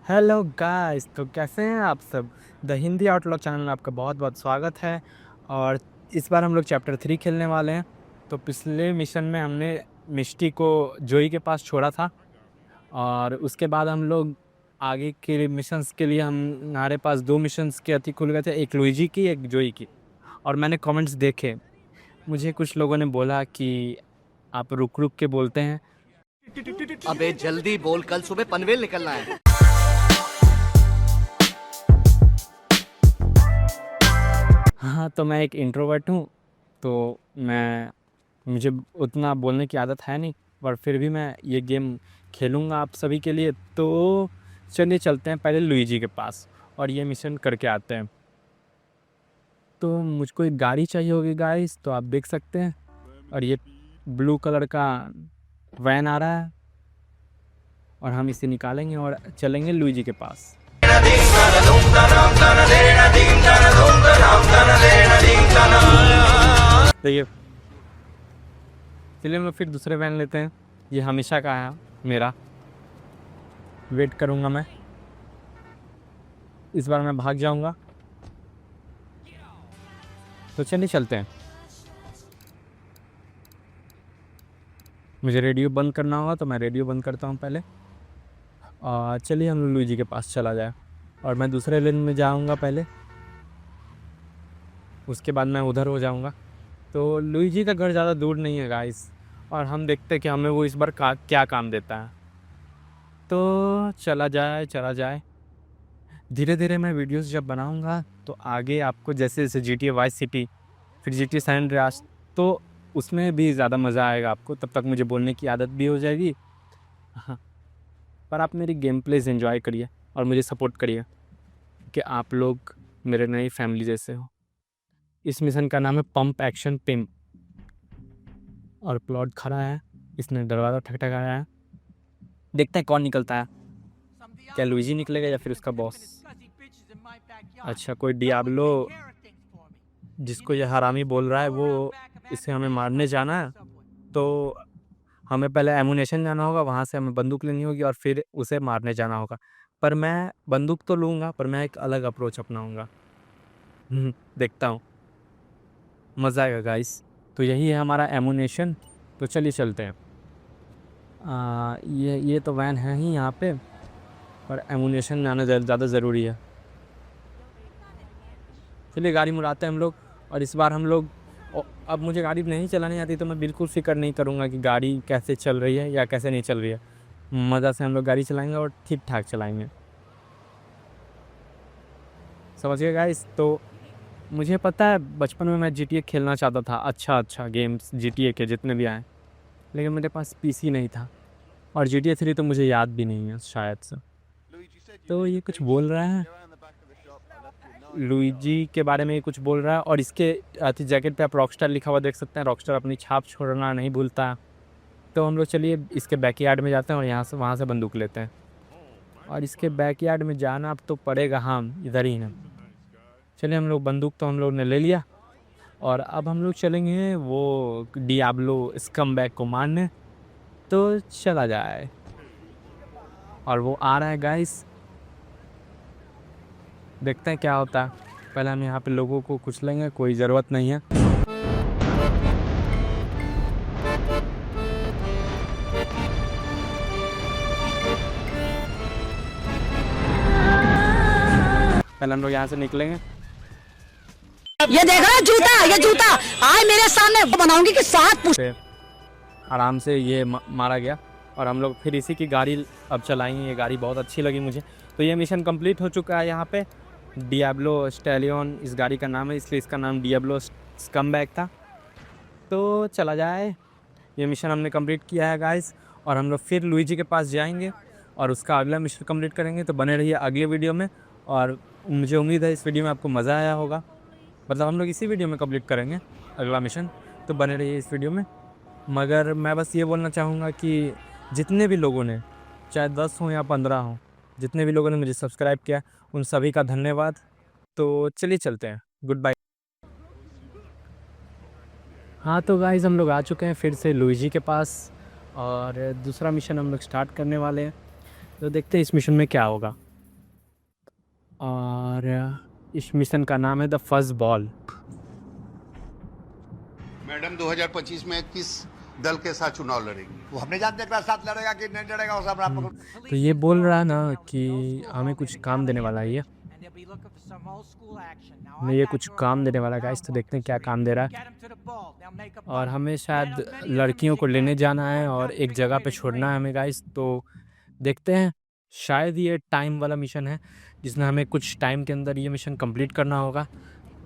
Hello guys, तो कैसे हैं आप सब। द हिंदी आउटलॉ चैनल में आपका बहुत बहुत स्वागत है। और इस बार हम लोग चैप्टर 3 खेलने वाले हैं। तो पिछले मिशन में हमने मिष्टी को जोई के पास छोड़ा था, और उसके बाद हम लोग आगे के मिशंस के लिए हमारे पास 2 मिशंस के अति खुल गए थे, एक लुइजी की एक जोई की। और मैंने कमेंट्स देखे, मुझे कुछ लोगों ने बोला कि आप रुक रुक के बोलते हैं। अबे जल्दी बोल, कल सुबह पनवेल निकलना है। हाँ, तो मैं एक इंट्रोवर्ट हूँ, तो मुझे उतना बोलने की आदत है नहीं, पर फिर भी मैं ये गेम खेलूँगा आप सभी के लिए। तो चलिए चलते हैं पहले लुइजी के पास और ये मिशन करके आते हैं। तो मुझको एक गाड़ी चाहिए होगी गाइस, तो आप देख सकते हैं। और ये ब्लू कलर का वैन आ रहा है, और हम इसे निकालेंगे और चलेंगे लुइजी के पास। तो ये चलिए हम लोग फिर दूसरे वैन लेते हैं। ये हमेशा का है मेरा, वेट करूँगा मैं। इस बार मैं भाग जाऊँगा। तो चलिए चलते हैं। मुझे रेडियो बंद करना होगा, तो मैं रेडियो बंद करता हूँ पहले। और चलिए हम लुइजी के पास चला जाए, और मैं दूसरे लेन में जाऊँगा पहले, उसके बाद मैं उधर हो जाऊँगा। तो लुइजी का घर ज़्यादा दूर नहीं है गाइस, और हम देखते हैं कि हमें वो इस बार क्या काम देता है। तो चला जाए। धीरे धीरे मैं वीडियोस जब बनाऊँगा तो आगे आपको जैसे जैसे GTA वाइस सिटी, फिर GTA सैन एंड्रियास, तो उसमें भी ज़्यादा मज़ा आएगा आपको। तब तक मुझे बोलने की आदत भी हो जाएगी। हाँ, पर आप मेरी गेम प्लेज़ एंजॉय करिए और मुझे सपोर्ट करिए कि आप लोग मेरे नई फैमिली जैसे हो। इस मिशन का नाम है पंप एक्शन पिम, और प्लॉट खड़ा है, इसने दरवाज़ा ठकठकाया है। देखते हैं कौन निकलता है, क्या लुइजी निकलेगा या फिर उसका बॉस। अच्छा, कोई डियाब्लो जिसको ये हरामी बोल रहा है, वो इसे हमें मारने जाना है। तो हमें पहले एमुनेशन जाना होगा, वहाँ से हमें बंदूक लेनी होगी और फिर उसे मारने जाना होगा। पर मैं बंदूक तो लूँगा, पर मैं एक अलग अप्रोच अपनाऊँगा। देखता हूँ, मज़ा आएगा गाइस। तो यही है हमारा एमुनेशन। तो चलिए चलते हैं। ये तो वैन है ही यहाँ पे, पर एमुनेशन जाना ज़्यादा ज़रूरी है। चलिए गाड़ी मुड़ाते हैं हम लोग। और इस बार हम लोग, अब मुझे गाड़ी नहीं चलानी आती, तो मैं बिल्कुल फ़िक्र नहीं करूँगा कि गाड़ी कैसे चल रही है या कैसे नहीं चल रही है। मज़ा से हम लोग गाड़ी चलाएंगे और ठीक ठाक चलाएंगे, समझ गए गाइस। तो मुझे पता है बचपन में मैं GTA खेलना चाहता था, अच्छा गेम्स GTA के जितने भी आए, लेकिन मेरे पास PC नहीं था। और GTA 3 तो मुझे याद भी नहीं है शायद से। तो ये कुछ बोल रहा है, लुइजी के बारे में ये कुछ बोल रहा है। और इसके जैकेट पे आप रॉकस्टार लिखा हुआ देख सकते हैं। रॉकस्टार अपनी छाप छोड़ना नहीं भूलता। तो हम लोग चलिए इसके बैकयार्ड में जाते हैं और वहाँ से बंदूक लेते हैं। और इसके बैकयार्ड में जाना अब तो पड़ेगा, हम इधर ही ना। चलिए हम लोग बंदूक तो हम लोग ने ले लिया, और अब हम लोग चलेंगे वो डियाब्लो स्कमबैग को मारने। तो चला जाए, और वो आ रहा है गाइस, देखते हैं क्या होता है। पहले हम यहाँ पे लोगों को कुचलेंगे, कोई ज़रूरत नहीं है। पहले हम लोग यहाँ से निकलेंगे। ये देख रहा है जूता, ये जूता आए मेरे सामने बनाऊंगी कि साथ पे आराम से ये मारा गया, और हम लोग फिर इसी की गाड़ी अब चलाएंगे। ये गाड़ी बहुत अच्छी लगी मुझे। तो ये मिशन कंप्लीट हो चुका है। यहाँ पे डियाब्लो स्टैलियन इस गाड़ी का नाम है, इसलिए इसका नाम डियाब्लो स्कमबैग था। तो चला जाए, ये मिशन हमने कंप्लीट किया है गाइस। और हम लोग फिर लुइजी के पास जाएंगे और उसका अगला मिशन कंप्लीट करेंगे। तो बने रहिए अगले वीडियो में, और मुझे उम्मीद है इस वीडियो में आपको मज़ा आया होगा। मतलब हम लोग इसी वीडियो में कंप्लीट करेंगे अगला मिशन, तो बने रहिए इस वीडियो में। मगर मैं बस ये बोलना चाहूँगा कि जितने भी लोगों ने, चाहे 10 हों या 15 हों, जितने भी लोगों ने मुझे सब्सक्राइब किया, उन सभी का धन्यवाद। तो चलिए चलते हैं, गुड बाय। हाँ तो गाइस, हम लोग आ चुके हैं फिर से लुइजी के पास, और दूसरा मिशन हम लोग स्टार्ट करने वाले हैं। तो देखते हैं इस मिशन में क्या होगा। और इस मिशन का नाम है द फर्स्ट बॉल। मैडम 2025 में किस दल के साथ चुनाव लड़ेगी? वो हमने जान देखना साथ लड़ेगा कि नहीं लड़ेगा, उस अपना तो ये बोल रहा ना कि हमें कुछ काम देने वाला है ये, हमें ये कुछ काम देने वाला है गाइस। तो देखते हैं क्या काम दे रहा है। और हमें शायद लड़कियों को लेने जाना है और एक जगह पे छोड़ना है हमें गाइस। तो देखते हैं, शायद ये टाइम वाला मिशन है जिसमें हमें कुछ टाइम के अंदर ये मिशन कंप्लीट करना होगा।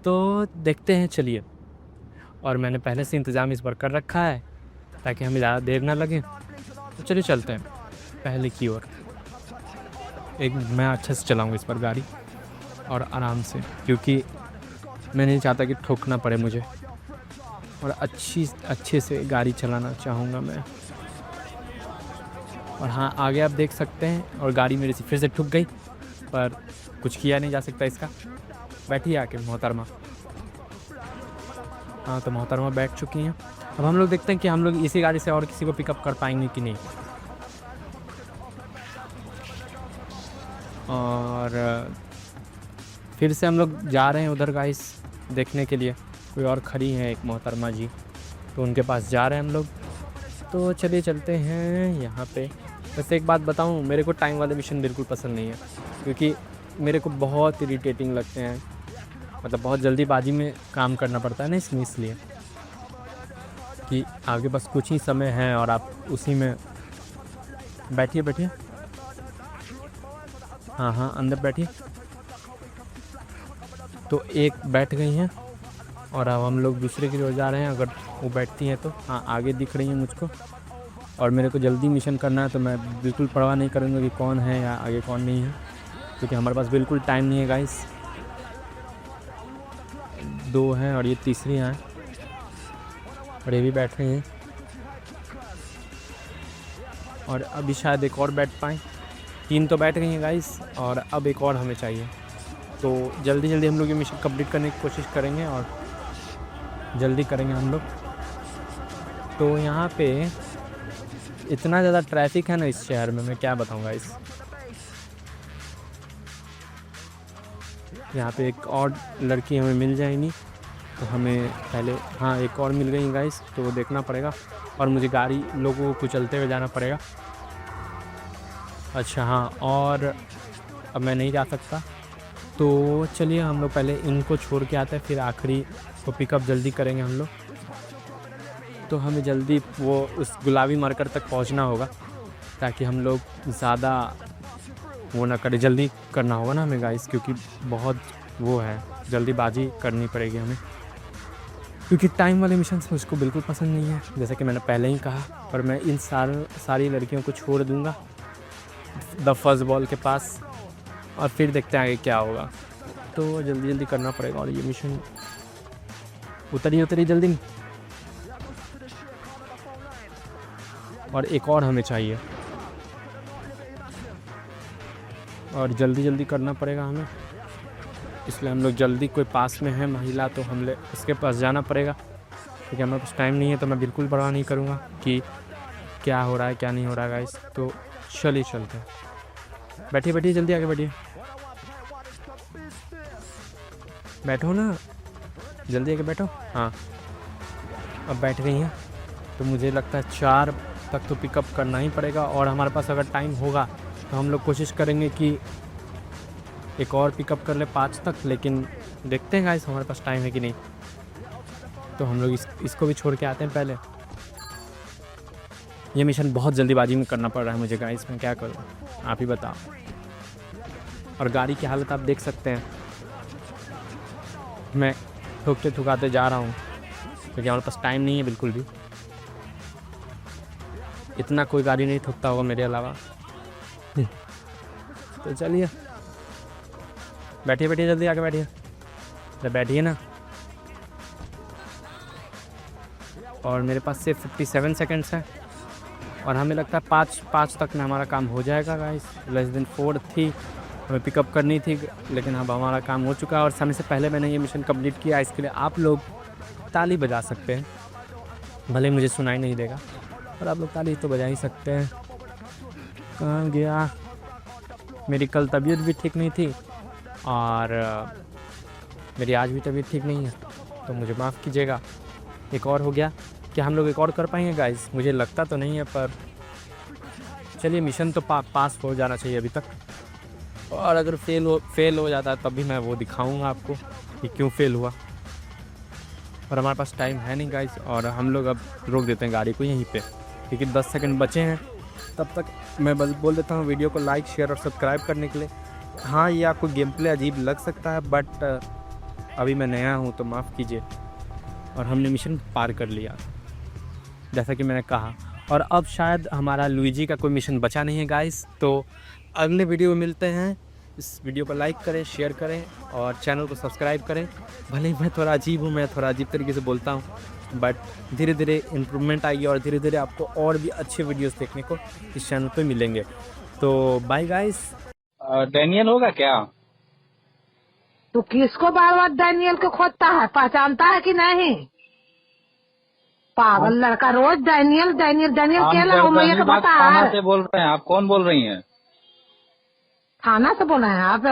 तो देखते हैं, चलिए। और मैंने पहले से इंतज़ाम इस बार कर रखा है ताकि हमें ज़्यादा देर ना लगे। तो चलिए चलते हैं पहले की ओर। एक मैं अच्छे से चलाऊँगा इस पर गाड़ी और आराम से, क्योंकि मैं नहीं चाहता कि ठोकना पड़े मुझे, और अच्छे से गाड़ी चलाना चाहूँगा मैं। और हाँ, आगे आप देख सकते हैं, और गाड़ी मेरी फिर से ठुक गई, पर कुछ किया नहीं जा सकता इसका। बैठिए आके मोहतरमा। हाँ, तो मोहतरमा बैठ चुकी हैं। अब हम लोग देखते हैं कि हम लोग इसी गाड़ी से और किसी को पिकअप कर पाएंगे कि नहीं। और फिर से हम लोग जा रहे हैं उधर गाइस देखने के लिए। कोई और खड़ी हैं एक मोहतरमा जी, तो उनके पास जा रहे हैं हम लोग। तो चलिए चलते हैं यहाँ पे। वैसे एक बात बताऊँ, मेरे को टाइम वाले मिशन बिल्कुल पसंद नहीं है, क्योंकि मेरे को बहुत इरिटेटिंग लगते हैं। मतलब बहुत जल्दीबाजी में काम करना पड़ता है ना, इसलिए कि आगे बस कुछ ही समय है और आप उसी में बैठिए। हाँ, अंदर बैठिए। तो एक बैठ गई हैं और अब हम लोग दूसरे की ओर जा रहे हैं। अगर वो बैठती हैं तो हाँ, आगे दिख रही हैं मुझको। और मेरे को जल्दी मिशन करना है, तो मैं बिल्कुल परवाह नहीं करूँगा कि कौन है या आगे कौन नहीं है, क्योंकि हमारे पास बिल्कुल टाइम नहीं है गाइस। 2 हैं और ये तीसरी हैं, और ये भी बैठ रही हैं। और अभी शायद एक और बैठ पाएँ। 3 तो बैठ गई हैं गाइस, और अब एक और हमें चाहिए। तो जल्दी हम लोग ये मिशन कंप्लीट करने की कोशिश करेंगे, और जल्दी करेंगे हम लोग। तो यहाँ पे इतना ज़्यादा ट्रैफिक है ना इस शहर में, मैं क्या बताऊँ गाइस। यहाँ पे एक और लड़की हमें मिल जाएगी, तो हमें पहले हाँ एक और मिल गई गाइस, तो देखना पड़ेगा। और मुझे गाड़ी लोगों को चलते हुए जाना पड़ेगा। अच्छा हाँ, और अब मैं नहीं जा सकता, तो चलिए हम लोग पहले इनको छोड़ के आते हैं, फिर आखिरी को पिकअप जल्दी करेंगे हम लोग। तो हमें जल्दी वो उस गुलाबी मार्कर तक पहुंचना होगा, ताकि हम लोग ज़्यादा वो ना करें। जल्दी करना होगा ना हमें गाइस, क्योंकि बहुत वो है, जल्दीबाजी करनी पड़ेगी हमें, क्योंकि टाइम वाले मिशन मुझको बिल्कुल पसंद नहीं है, जैसा कि मैंने पहले ही कहा। पर मैं इन सारी लड़कियों को छोड़ दूँगा द फर्स्ट बॉल के पास, और फिर देखते हैं आगे क्या होगा। तो जल्दी करना पड़ेगा। और ये मिशन उतरी जल्दी। और एक और हमें चाहिए, और जल्दी करना पड़ेगा हमें, इसलिए हम लोग जल्दी। कोई पास में है महिला तो हम उसके पास जाना पड़ेगा, क्योंकि हमारे पास टाइम नहीं है। तो मैं बिल्कुल परवाह नहीं करूँगा कि क्या हो रहा है क्या नहीं हो रहा है गाइस। तो चलिए चलते हैं। बैठिए जल्दी आगे बैठिए। बैठो ना, जल्दी आके बैठो। हाँ, अब बैठ गई हैं। तो मुझे लगता है 4 तक तो पिकअप करना ही पड़ेगा, और हमारे पास अगर टाइम होगा तो हम लोग कोशिश करेंगे कि एक और पिकअप कर ले 5 तक। लेकिन देखते हैं गाइस हमारे पास टाइम है कि नहीं। तो हम लोग इसको भी छोड़ के आते हैं पहले। ये मिशन बहुत जल्दीबाजी में करना पड़ रहा है मुझे गाइस, मैं क्या करूँ आप ही बताओ। और गाड़ी की हालत आप देख सकते हैं, मैं ठुकाते जा रहा हूँ, क्योंकि हमारे पास टाइम नहीं है बिल्कुल भी। इतना कोई गाड़ी नहीं ठुकता होगा मेरे अलावा। तो चलिए बैठिए जल्दी आके बैठिए। तो बैठिए ना। और मेरे पास सिर्फ 57 सेकंड्स हैं, और हमें लगता है 5 तक में हमारा काम हो जाएगा गाइस। लेस देन 4 थी, हमें पिकअप करनी थी, लेकिन अब हमारा काम हो चुका है। और समय से पहले मैंने ये मिशन कंप्लीट किया। इसके लिए आप लोग ताली बजा सकते हैं, भले मुझे सुनाई नहीं देगा, पर आप लोग ताली तो बजा ही सकते हैं। कहाँ गया? मेरी कल तबीयत भी ठीक नहीं थी, और मेरी आज भी तबीयत ठीक नहीं है, तो मुझे माफ़ कीजिएगा। एक और हो गया, क्या हम लोग एक और कर पाएंगे गाइस? मुझे लगता तो नहीं है, पर चलिए मिशन तो पास हो जाना चाहिए अभी तक। और अगर फेल हो जाता है तब भी मैं वो दिखाऊंगा आपको कि क्यों फेल हुआ। और हमारे पास टाइम है नहीं गाइस, और हम लोग अब रोक देते हैं गाड़ी को यहीं पे, क्योंकि 10 सेकंड बचे हैं। तब तक मैं बस बोल देता हूँ वीडियो को लाइक, शेयर और सब्सक्राइब करने के लिए। हाँ, ये आपको गेम प्ले अजीब लग सकता है, बट अभी मैं नया हूँ तो माफ़ कीजिए। और हमने मिशन पार कर लिया जैसा कि मैंने कहा। और अब शायद हमारा लुइजी का कोई मिशन बचा नहीं है गाइस। तो अगले वीडियो में मिलते हैं। इस वीडियो को लाइक करें, शेयर करें और चैनल को सब्सक्राइब करें। भले ही मैं थोड़ा अजीब हूँ, मैं थोड़ा अजीब तरीके से बोलता हूँ, बट धीरे धीरे इम्प्रूवमेंट आएगी और धीरे धीरे आपको और भी अच्छे वीडियोस देखने को इस चैनल पे मिलेंगे। तो बाय गाइस। डैनियल होगा क्या? तो किसको बार बार डैनियल को खोजता है? पहचानता है कि नहीं? पागल लड़का, रोज डैनियल डैनियल डैनियल केला उमैया का बता थाना से बोल रहे हैं आप? कौन बोल रही हैं? थाना से बोल रहे हैं आप?